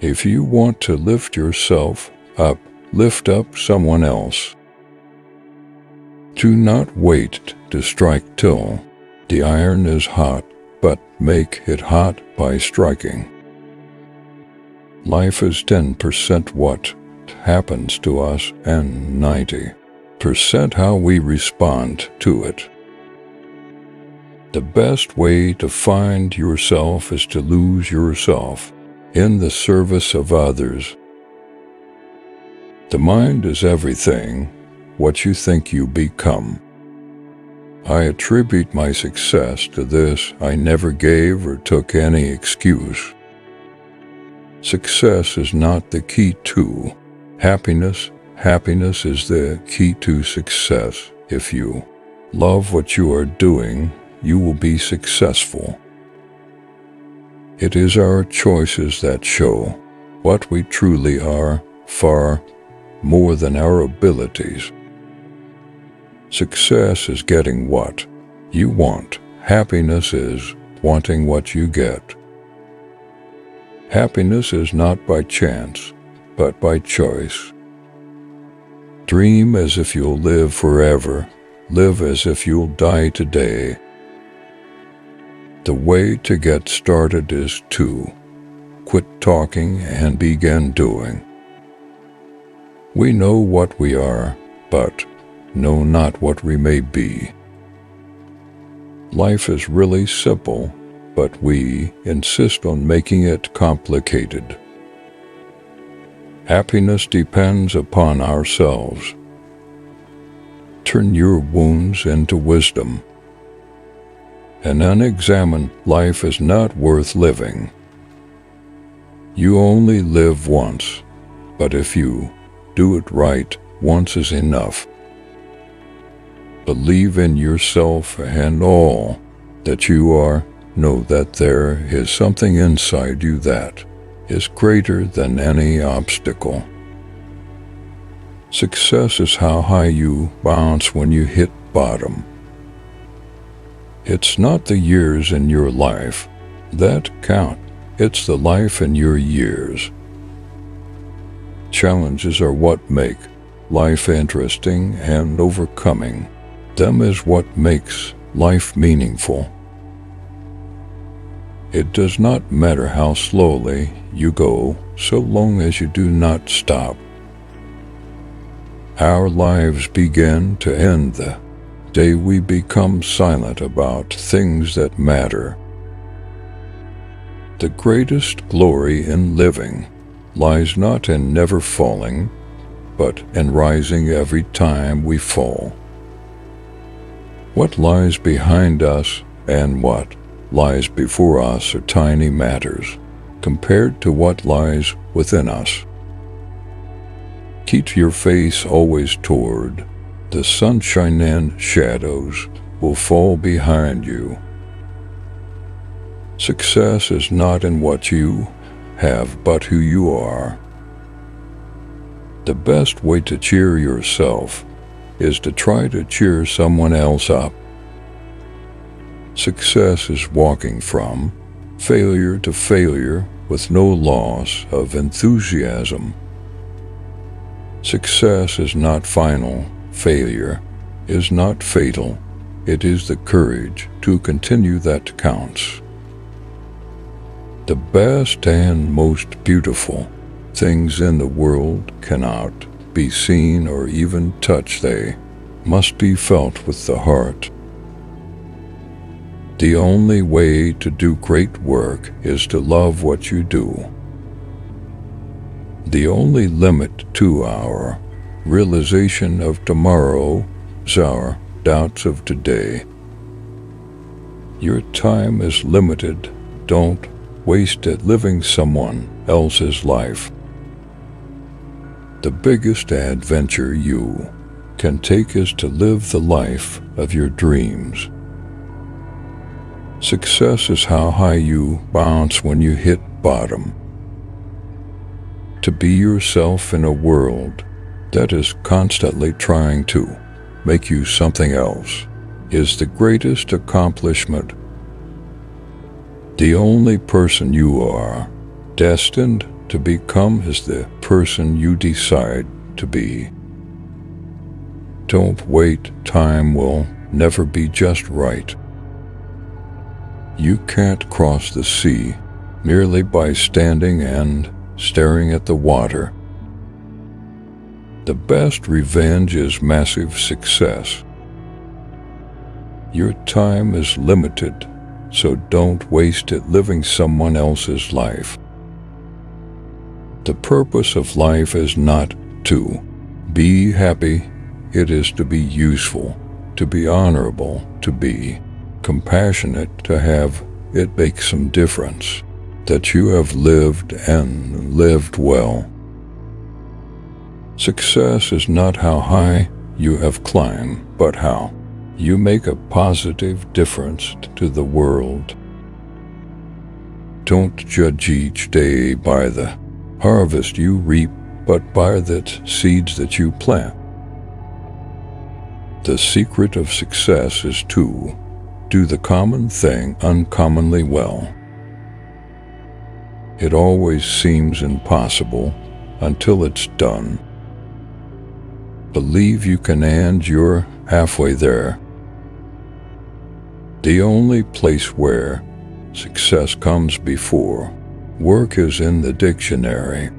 If you want to lift yourself up, lift up someone else. Do not wait to strike till the iron is hot, but make it hot by striking. Life is 10% what happens to us and 90% how we respond to it. The best way to find yourself is to lose yourself in the service of others. The mind is everything, what you think you become. I attribute my success to this. I never gave or took any excuse. Success is not the key to happiness. Happiness is the key to success. If you love what you are doing, you will be successful. It is our choices that show what we truly are, far more than our abilities. Success is getting what you want. Happiness is wanting what you get. Happiness is not by chance, but by choice. Dream as if you'll live forever. Live as if you'll die today. The way to get started is to quit talking and begin doing. We know what we are, but know not what we may be. Life is really simple, but we insist on making it complicated. Happiness depends upon ourselves. Turn your wounds into wisdom. An unexamined life is not worth living. You only live once, but if you do it right, once is enough. Believe in yourself and all that you are. Know that there is something inside you that is greater than any obstacle. Success is how high you bounce when you hit bottom. It's not the years in your life that count, it's the life in your years. Challenges are what make life interesting, and overcoming them is what makes life meaningful. It does not matter how slowly you go, so long as you do not stop. Our lives begin to end the day we become silent about things that matter. The greatest glory in living lies not in never falling, but in rising every time we fall. What lies behind us and what lies before us are tiny matters compared to what lies within us. Keep your face always toward the sunshine, and shadows will fall behind you. Success is not in what you have, but who you are. The best way to cheer yourself is to try to cheer someone else up. Success is walking from failure to failure with no loss of enthusiasm. Success is not final. Failure is not fatal. It is the courage to continue that counts. The best and most beautiful things in the world cannot be seen or even touched. They must be felt with the heart. The only way to do great work is to love what you do. The only limit to our realization of tomorrow is our doubts of today. Your time is limited. Don't waste it living someone else's life. The biggest adventure you can take is to live the life of your dreams. Success is how high you bounce when you hit bottom. To be yourself in a world that is constantly trying to make you something else is the greatest accomplishment. The only person you are destined to become is the person you decide to be. Don't wait, time will never be just right. You can't cross the sea merely by standing and staring at the water. The best revenge is massive success. Your time is limited, so don't waste it living someone else's life. The purpose of life is not to be happy, it is to be useful, to be honorable, to be compassionate, to have it make some difference, that you have lived and lived well. Success is not how high you have climbed, but how you make a positive difference to the world. Don't judge each day by the harvest you reap, but by the seeds that you plant. The secret of success is to do the common thing uncommonly well. It always seems impossible until it's done. Believe you can and you're halfway there. The only place where success comes before work is in the dictionary.